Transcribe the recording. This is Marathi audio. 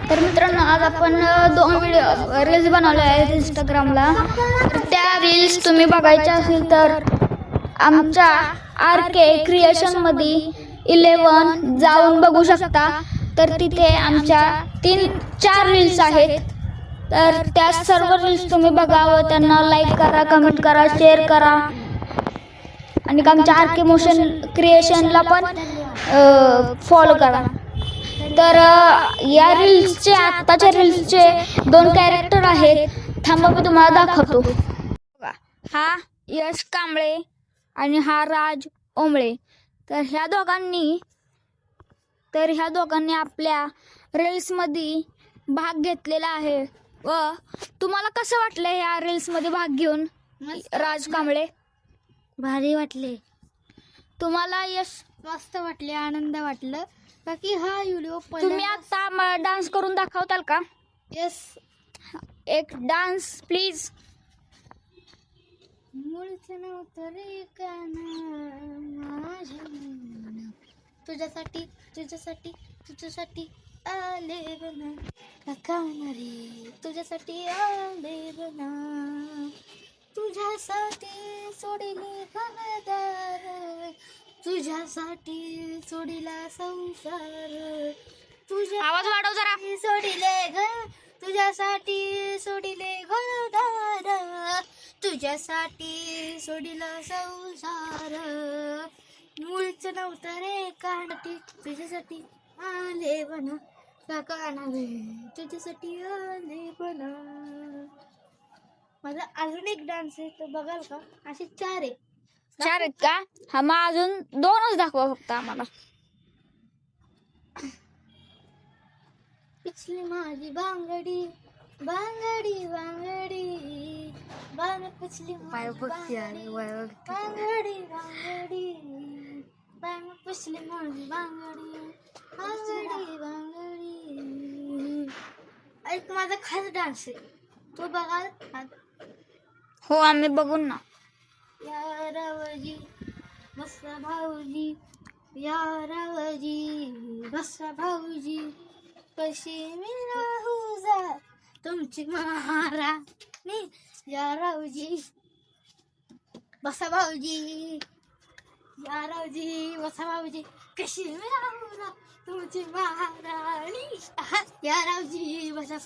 तर मित्रांनो, आज आपण 2 व्हिडिओ रील्स बनवले आहेत इंस्टाग्रामला. तर त्या रील्स तुम्ही बघायच्या असेल तर आमच्या RK क्रिएशनमध्ये 11 जाऊन बघू शकता. तर तिथे आमच्या 3-4 रील्स आहेत. तर त्या सर्व रील्स तुम्ही बघा व त्यांना लाईक करा, कमेंट करा, शेअर करा. आणि आमच्या RK मोशन क्रिएशनला पण फॉलो करा. तर या रील्सचे, आत्ताच्या रील्सचे 2 कॅरेक्टर आहेत. थांबा मी तुम्हाला दाखवतो. हा यश कांबळे आणि हा राज ओंबळे. तर ह्या दोघांनी आपल्या रील्समध्ये भाग घेतलेला आहे. व तुम्हाला कसं वाटलं या रील्समध्ये भाग घेऊन? राज कांबळे, भारी वाटले. तुम्हाला यश? मस्त वाटले, आनंद वाटलं. बाकी हा व्हिडिओ तुम्ही आता डान्स करून दाखवताल का? यस, एक डान्स प्लीज. मूळचं नव्हतं रे काना माझ्या मना, तुझ्यासाठी तुझ्यासाठी तुझ्यासाठी आले बना काना रे, तुझ्यासाठी आले बना, तुझ्यासाठी सोडिले घरदार, तुझ्यासाठी सोडिला संसार, तुझ्या आवाज वाढव जरा. सोडिले घर, तुझ्यासाठी सोडिले घरदार, तुझ्यासाठी सोडिला संसार, मूळचं नव्हतं रे कानाटी, तुझ्यासाठी आले बना काना रे, तुझ्यासाठी आले बना. माझा अजून एक डान्स आहे, तो बघाल का? असे 4 आहे. 4 आहेत का? हा, मग अजून 2च दाखवा फक्त आम्हाला. पिछली माझी बांगडी बांगडी बांगडी बांग, पिछली माझी बांगडी बांगडी बांगडी बांग, पिछली माझी बांगडी बांगडी बांगडी. एक माझा खास डान्स आहे, तो बघाल? हो, आम्ही बघून ना. या रावजी बसा भाऊजी, या रावजी बसा भाऊजी, कशी मी राहू जा तुमची महाराणी, या रावजी बसा भाऊजी, या रावजी बसा भाऊजी, कशी मी राहू जा तुमची महाराणी, या रावजी बसा.